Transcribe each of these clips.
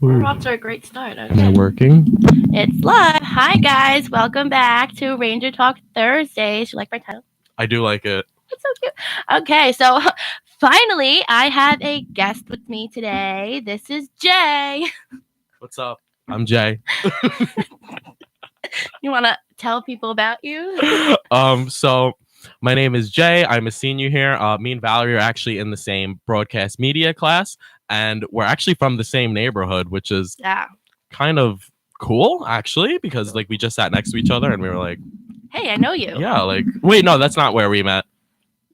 We're off to a great start. Am I Okay. working? It's live. Hi, guys. Welcome back to Ranger Talk Thursdays. You like my title? I do like it. It's so cute. Okay, so finally, I have a guest with me today. This is Jay. What's up? I'm Jay. You want to tell people about you? So my name is Jay. I'm a senior here. Me and Valerie are actually in the same broadcast media class, and we're actually from the same neighborhood, which is Yeah. kind of cool, actually, because like we just sat next to each other and we were like, Hey, I know you. yeah, like wait, no, that's not where we met.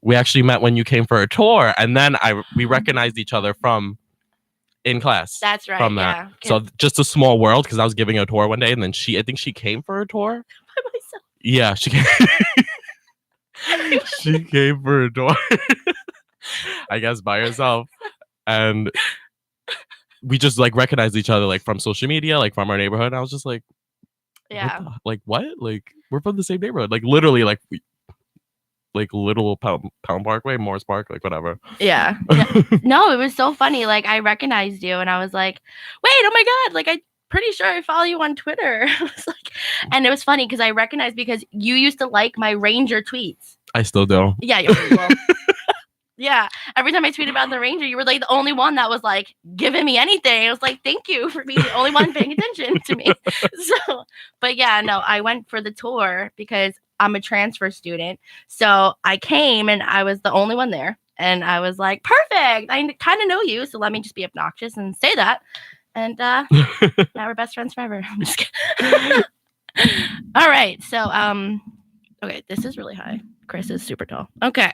We actually met when you came for a tour, and then we recognized each other from in class. That's right. From that. Yeah. So just a small world because I was giving a tour one day and then I think she came for a tour. By myself. Yeah, she came. She came for a tour. I guess by herself. And we just like recognized each other like from social media, like from our neighborhood. And I was just like, Yeah. what? Like we're from the same neighborhood. Like literally like little Pound Parkway, Morris Park, like whatever. Yeah. No, it was so funny. Like I recognized you and I was like, wait, oh my God. Like I'm pretty sure I follow you on Twitter. I was like, and it was funny because I recognized because you used to like my Ranger tweets. I still do. Yeah, well, yeah. Every time I tweeted about the Ranger, you were like the only one that was like giving me anything. I was like, thank you for being the only one paying attention to me. So, but yeah, no, I went for the tour because I'm a transfer student. So I came and I was the only one there. And I was like, perfect. I kind of know you. So let me just be obnoxious and say that. And now we're best friends forever. I'm just kidding. All right. So, okay, this is really high. Chris is super tall. Okay.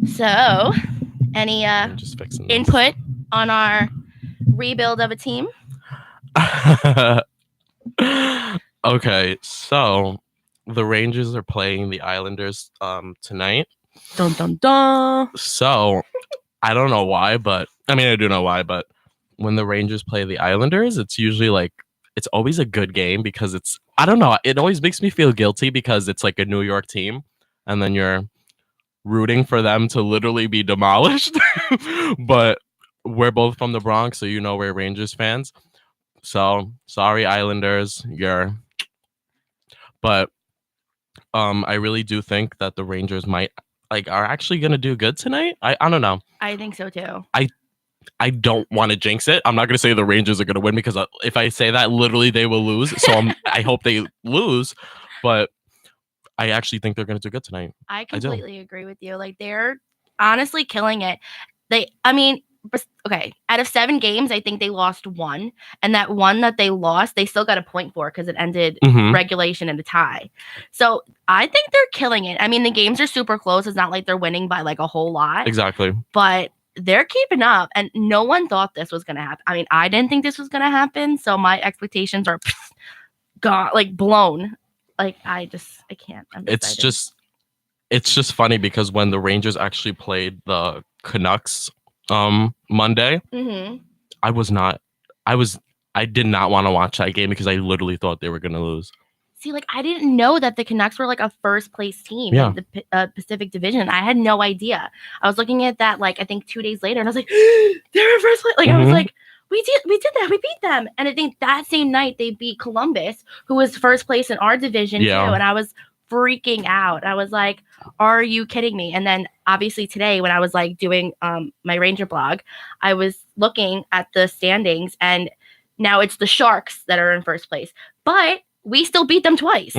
So any just fixing input on our rebuild of a team? Okay, so the Rangers are playing the Islanders tonight. Dun dun dun. So I don't know why, but I mean I do know why, but when the Rangers play the Islanders, it's usually like it's always a good game because it's I don't know, it always makes me feel guilty because it's like a New York team and then you're rooting for them to literally be demolished. But we're both from the Bronx, so you know we're Rangers fans. So sorry, Islanders, but I really do think that the Rangers might are actually gonna do good tonight. I don't know. I think so too. I don't want to jinx it. I'm not gonna say the Rangers are gonna win because if I say that, literally they will lose. So I hope they lose, but I actually think they're gonna do good tonight. I completely agree with you. Like they're honestly killing it. I mean, okay, out of 7 games, I think they lost 1, and that one that they lost, they still got a point for because it ended regulation in a tie. So I think they're killing it. I mean, the games are super close. It's not like they're winning by like a whole lot. Exactly. But they're keeping up, and no one thought this was gonna happen. I mean, I didn't think this was gonna happen, so my expectations are gone, like blown. Like I can't. It's just funny because when the Rangers actually played the Canucks Monday, I did not want to watch that game because I literally thought they were gonna lose. See, like I didn't know that the Canucks were like a first place team in the Pacific Division. I had no idea. I was looking at that like I think 2 days later, and I was like, they're in first place. Like I was like, we did that. We beat them. And I think that same night they beat Columbus, who was first place in our division too. And I was freaking out. I was like, are you kidding me? And then obviously today when I was like doing my Ranger blog, I was looking at the standings, and now it's the Sharks that are in first place. But we still beat them twice.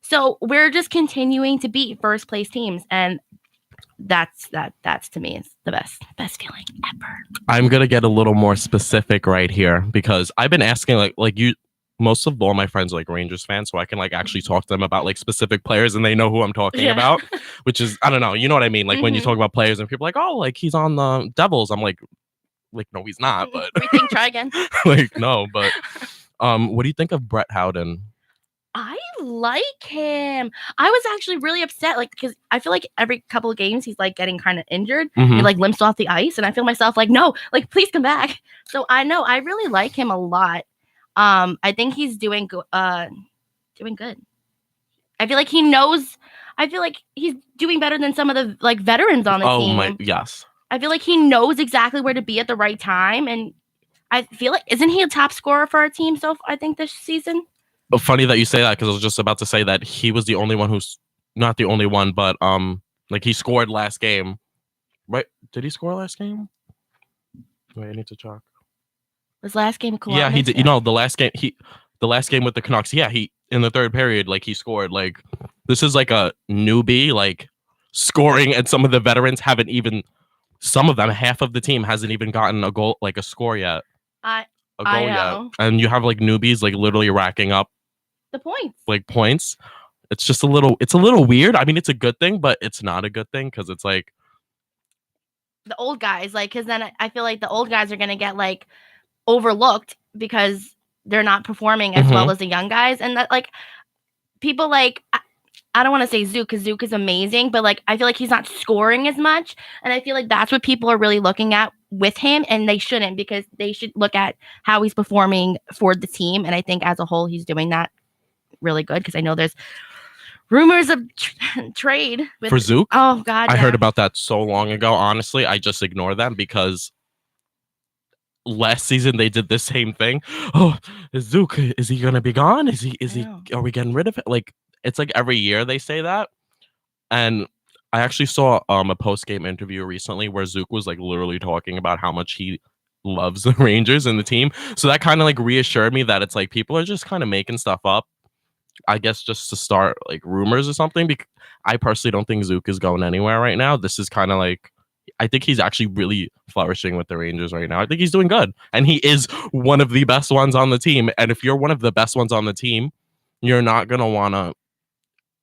So we're just continuing to beat first place teams, and that's to me is the best feeling ever. I'm gonna get a little more specific right here because I've been asking like you. Most of all my friends are like Rangers fans, so I can like actually talk to them about like specific players, and they know who I'm talking about, which is I don't know, you know what I mean? Like when you talk about players and people are like, oh, like he's on the Devils. I'm like no, he's not. But we think try again. Like no, but what do you think of Brett Howden? I like him. I was actually really upset, like because I feel like every couple of games he's like getting kind of injured. He like limps off the ice, and I feel myself like, no, like please come back. So I know I really like him a lot. I think he's doing good. I feel like he knows. I feel like he's doing better than some of the like veterans on the team. Yes. I feel like he knows exactly where to be at the right time, and I feel like isn't he a top scorer for our team? So I think this season. Funny that you say that because I was just about to say that he was the only one who's not the only one, but like he scored last game, right? Did he score last game? Wait, I need to check. This last game, Columbus, yeah, he did. You know, the last game with the Canucks. Yeah, he in the third period, like he scored. Like this is like a newbie, like scoring, and some of the veterans haven't even. Some of them, half of the team hasn't even gotten a goal, like a score yet. A goal yet, and you have like newbies, like literally racking up the points, like points. It's just a little weird. I mean, it's a good thing, but it's not a good thing because it's like the old guys, like, because then I feel like the old guys are gonna get like overlooked because they're not performing as well as the young guys, and that like people like. I don't want to say Zook because Zook is amazing, but like I feel like he's not scoring as much, and I feel like that's what people are really looking at with him, and they shouldn't because they should look at how he's performing for the team, and I think as a whole he's doing that really good because I know there's rumors of trade for Zook. Oh God, I heard about that so long ago. Honestly, I just ignore them because last season they did the same thing. Oh, Zook, is he gonna be gone? Is he? Are we getting rid of it? Like. It's like every year they say that. And I actually saw a post-game interview recently where Zook was like literally talking about how much he loves the Rangers and the team. So that kind of like reassured me that it's like people are just kind of making stuff up. I guess just to start like rumors or something. Because I personally don't think Zook is going anywhere right now. This is kind of like I think he's actually really flourishing with the Rangers right now. I think he's doing good. And he is one of the best ones on the team. And if you're one of the best ones on the team, you're not going to want to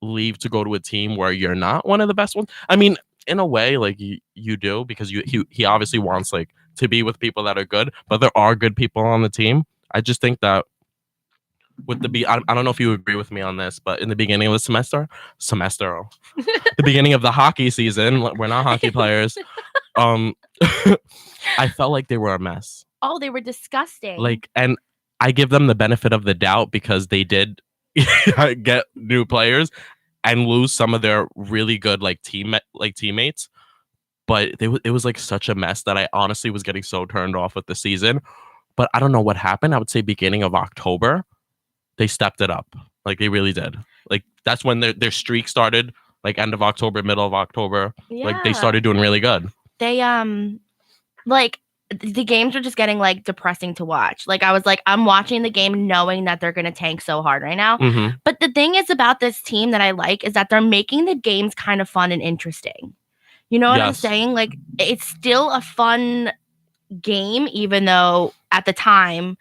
leave to go to a team where you're not one of the best ones. I mean, in a way, like you do because he obviously wants like to be with people that are good, but there are good people on the team. I just think that with I don't know if you agree with me on this, but in the beginning of the the beginning of the hockey season, we're not hockey players. I felt like they were a mess. Oh, they were disgusting. Like, and I give them the benefit of the doubt because they did get new players and lose some of their really good teammates, but it was like such a mess that I honestly was getting so turned off with the season. But I don't know what happened. I would say beginning of October, they stepped it up. Like they really did. Like that's when their streak started. Like end of October, middle of October. Yeah. Like they started doing really good. They like the games are just getting like depressing to watch. Like I was like, I'm watching the game knowing that they're going to tank so hard right now. Mm-hmm. But the thing is about this team that I like is that they're making the games kind of fun and interesting. You know what I'm saying? Like it's still a fun game, even though at the time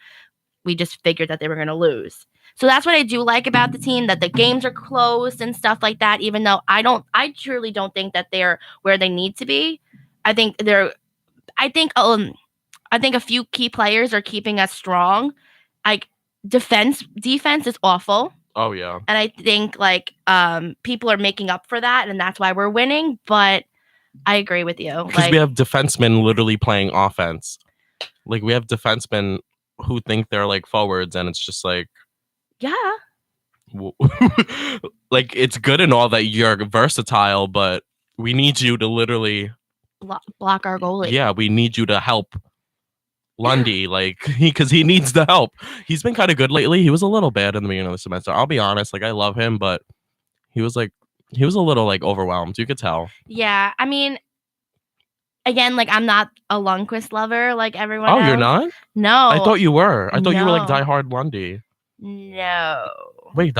we just figured that they were going to lose. So that's what I do like about the team, that the games are close and stuff like that, even though I truly don't think that they're where they need to be. I think a few key players are keeping us strong. Like defense is awful. Oh yeah. And I think like people are making up for that, and that's why we're winning. But I agree with you. Because we have defensemen literally playing offense. Like we have defensemen who think they're like forwards, and it's just like, yeah. Like it's good and all that you're versatile, but we need you to literally block our goalie. Yeah, we need you to help Lundy, like because he needs the help. He's been kind of good lately. He was a little bad in the beginning of the semester. I'll be honest. Like I love him, but he was a little like overwhelmed. You could tell. Yeah, I mean, again, like I'm not a Lundqvist lover like everyone else. Oh, you're not? No. I thought you were. I thought you were like diehard Lundy. No. Wait,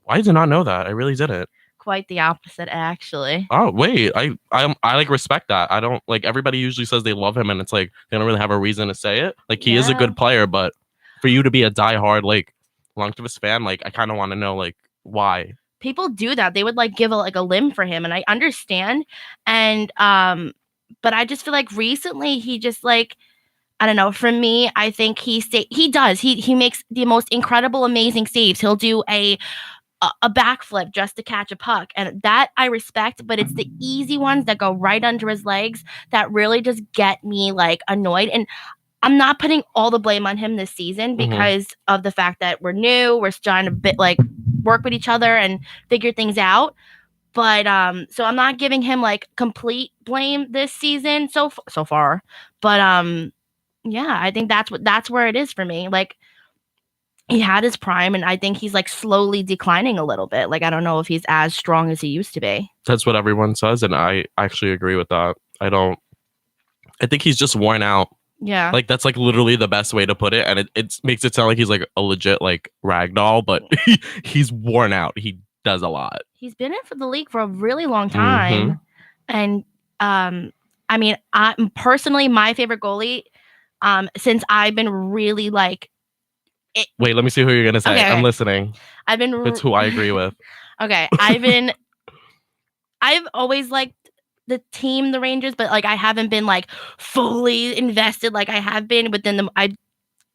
I did not know that. I really didn't. Quite the opposite, actually. Oh wait, I like respect that. I don't like everybody usually says they love him, and it's like they don't really have a reason to say it. Like he is a good player, but for you to be a diehard like Lundqvist fan, like I kind of want to know like why. People do that. They would like give a limb for him, and I understand. And but I just feel like recently he just like I don't know. For me, I think he makes the most incredible, amazing saves. He'll do a backflip just to catch a puck, and that I respect, but it's the easy ones that go right under his legs that really just get me like annoyed. And I'm not putting all the blame on him this season because of the fact that we're new, we're trying to work with each other and figure things out. But so I'm not giving him like complete blame this season so far. But yeah, I think that's where it is for me. Like, he had his prime, and I think he's like slowly declining a little bit. Like, I don't know if he's as strong as he used to be. That's what everyone says, and I actually agree with that. I think he's just worn out. Yeah. Like, that's like literally the best way to put it, and it makes it sound like he's like a legit like ragdoll, but he's worn out. He does a lot. He's been in for the league for a really long time, and I mean, I'm personally my favorite goalie. Since I've been really like. Wait, let me see who you're gonna say. Okay. I'm listening. It's who I agree with. Okay, I've always liked the team, the Rangers, but like I haven't been like fully invested like I have been within them. I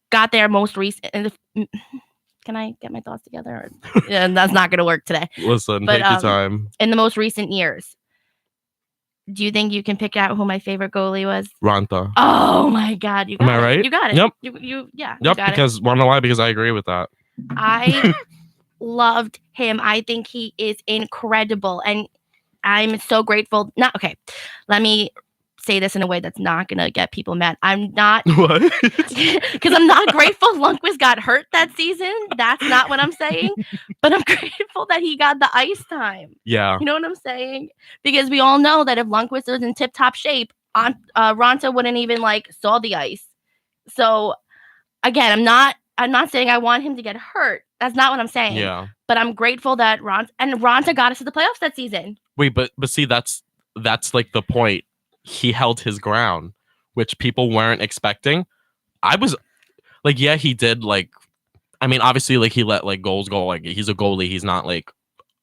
got there most recent. Can I get my thoughts together? Yeah, that's not gonna work today. Listen, take your time. In the most recent years, do you think you can pick out who my favorite goalie was? Raanta. Oh my God, you got Am I right? You got it. Yep. Yeah. Yep. Because wanna know why? Because I agree with that. I loved him. I think he is incredible, and I'm so grateful. Let me say this in a way that's not gonna get people mad. I'm not what? Because I'm not grateful Lundqvist got hurt that season. That's not what I'm saying. But I'm grateful that he got the ice time. Yeah. You know what I'm saying? Because we all know that if Lundqvist was in tip-top shape, Raanta wouldn't even like saw the ice. So again, I'm not saying I want him to get hurt. That's not what I'm saying. Yeah. But I'm grateful that Raanta got us to the playoffs that season. Wait, but see, that's like the point. He held his ground, which people weren't expecting. I was like, yeah, he did. Like, I mean, obviously, like he let like goals go. Like, he's a goalie. He's not like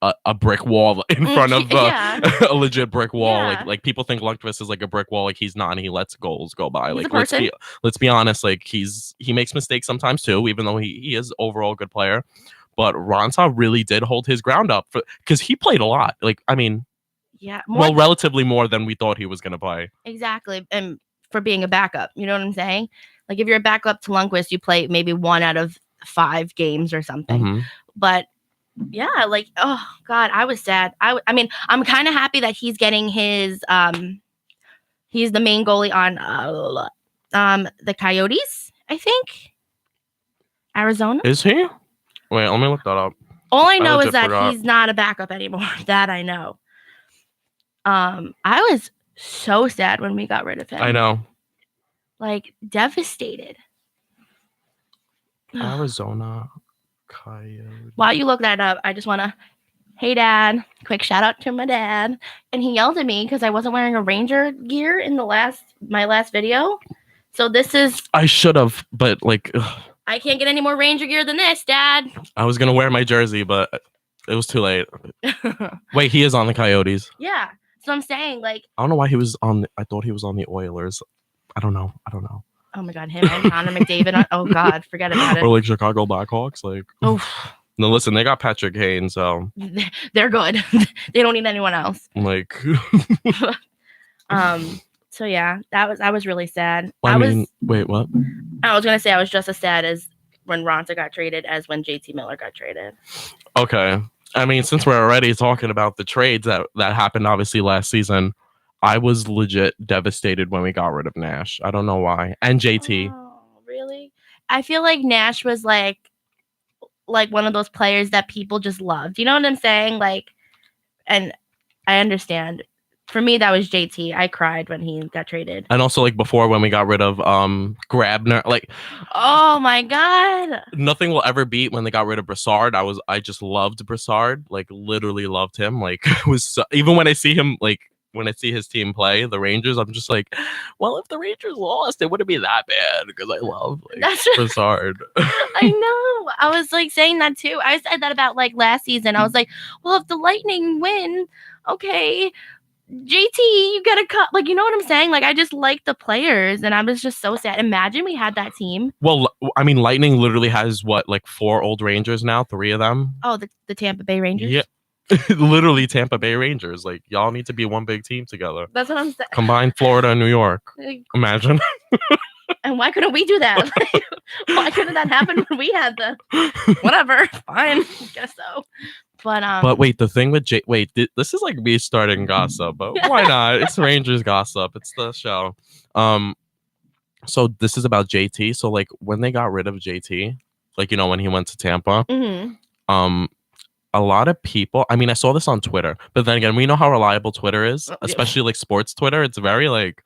a brick wall in front of a legit brick wall. Yeah. Like people think Lundqvist is like a brick wall. Like he's not, and he lets goals go by. He's Like let's be honest. Like he makes mistakes sometimes too, even though he is overall a good player. But Raanta really did hold his ground up because he played a lot. Like, I mean. Yeah. Relatively more than we thought he was going to play. Exactly. And for being a backup, you know what I'm saying? Like, if you're a backup to Lundqvist, you play maybe 1 out of 5 games or something. Mm-hmm. But yeah, like, oh God, I was sad. I mean, I'm kind of happy that he's getting his, he's the main goalie on the Coyotes, I think. Arizona. Is he? Wait, let me look that up. All I know is that he's not a backup anymore. That I know. I was so sad when we got rid of him. I know. Like, devastated. Arizona Coyotes. While you look that up, I just want to, hey, Dad, quick shout out to my dad. And he yelled at me because I wasn't wearing a Ranger gear in my last video. So this is... I should have, but like... Ugh. I can't get any more Ranger gear than this, Dad. I was going to wear my jersey, but it was too late. Wait, he is on the Coyotes. Yeah. So I'm saying, like... I don't know why he was on... I thought he was on the Oilers. I don't know. Oh my God, him and Connor McDavid. Oh God, forget about it. Or like Chicago Blackhawks. Like... Oh. No, listen, they got Patrick Kane, so... They're good. They don't need anyone else. Like... So yeah, I was really sad. Wait, what? I was gonna say I was just as sad as when Raanta got traded as when JT Miller got traded. Okay. I mean, since we're already talking about the trades that happened obviously last season, I was legit devastated when we got rid of Nash. I don't know why. And JT. Oh, really? I feel like Nash was like one of those players that people just loved. You know what I'm saying? Like, and I understand. For me, that was JT. I cried when he got traded. And also, like, before when we got rid of Grabner, like... Oh, my God. Nothing will ever beat when they got rid of Brassard. I just loved Brassard. Like, literally loved him. Like, even when I see him, like, when I see his team play, the Rangers, I'm just like, well, if the Rangers lost, it wouldn't be that bad because I love, like, Brassard. I know. I was, like, saying that, too. I said that about, like, last season. I was like, well, if the Lightning win, okay... JT, you gotta cut. Like, you know what I'm saying? Like, I just like the players, and I was just so sad. Imagine we had that team. Well, I mean, Lightning literally has what, like 4 old Rangers now, 3 of them. Oh, the Tampa Bay Rangers. Yeah, literally Tampa Bay Rangers. Like, y'all need to be one big team together. That's what I'm saying. Combine Florida and New York. Imagine. And why couldn't we do that? Why couldn't that happen when we had the? Whatever, fine, guess so. But wait, the thing with this is like me starting gossip, but why not? It's Rangers gossip. It's the show. So this is about JT. So like when they got rid of JT, like when he went to Tampa, a lot of people. I mean, I saw this on Twitter, but then again, we know how reliable Twitter is, especially like sports Twitter. It's very like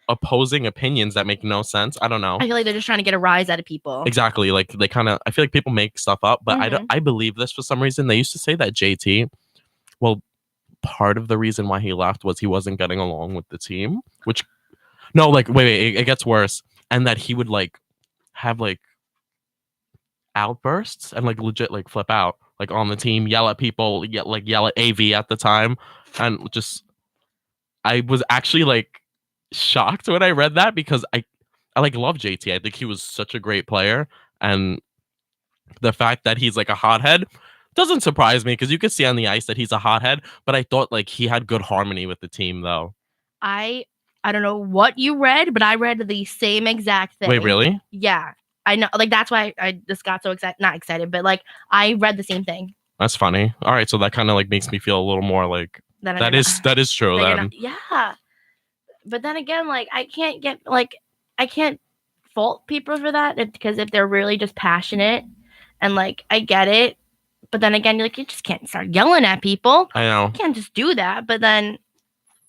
opposing opinions that make no sense. I don't know. I feel like they're just trying to get a rise out of people. Exactly. Like they kind of. I feel like people make stuff up, but I believe this for some reason. They used to say that JT. Well, part of the reason why he left was he wasn't getting along with the team. Which, no, like wait, it gets worse, and that he would like have like outbursts and like legit like flip out like on the team, yell at people, yell at AV at the time, and just I was actually like shocked when I read that because I like love JT. I think he was such a great player, and the fact that he's like a hothead doesn't surprise me because you could see on the ice that he's a hothead. But I thought like he had good harmony with the team, though. I don't know what you read, but I read the same exact thing. Wait, really? Yeah, I know. Like that's why I just got so excited. Not excited, but like I read the same thing. That's funny. All right, so that kind of like makes me feel a little more like that is true. Then yeah, but then again, like I can't fault people for that because if they're really just passionate and like I get it, but then again, you just can't start yelling at people. I know. You can't just do that. But then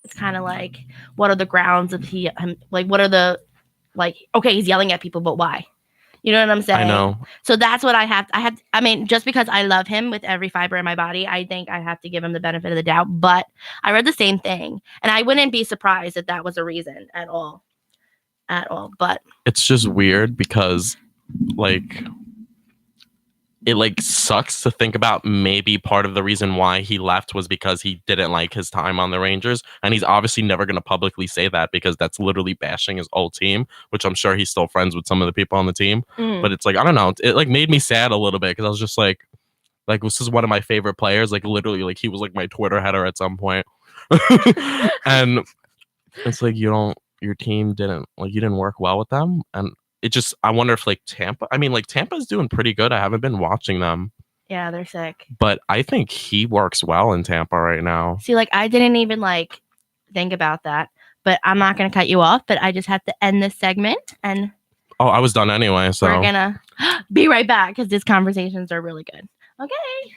it's kind of like, what are the grounds of like, what are the, like, okay, he's yelling at people, but why? You know what I'm saying? I know. So that's what I mean, just because I love him with every fiber in my body, I think I have to give him the benefit of the doubt. But I read the same thing, and I wouldn't be surprised if that was a reason at all. But it's just weird because, like, it like sucks to think about. Maybe part of the reason why he left was because he didn't like his time on the Rangers, and he's obviously never going to publicly say that because that's literally bashing his old team, which I'm sure he's still friends with some of the people on the team. But it's like, I don't know, it like made me sad a little bit because I was just like this is one of my favorite players, like literally, like he was like my Twitter header at some point. And it's like your team didn't you didn't work well with them, and it just, I wonder if like Tampa, I mean, like Tampa's doing pretty good. I haven't been watching them. Yeah, they're sick. But I think he works well in Tampa right now. See, like I didn't even like think about that, but I'm not going to cut you off, but I just have to end this segment and. Oh, I was done anyway. So we're going to be right back because these conversations are really good. Okay.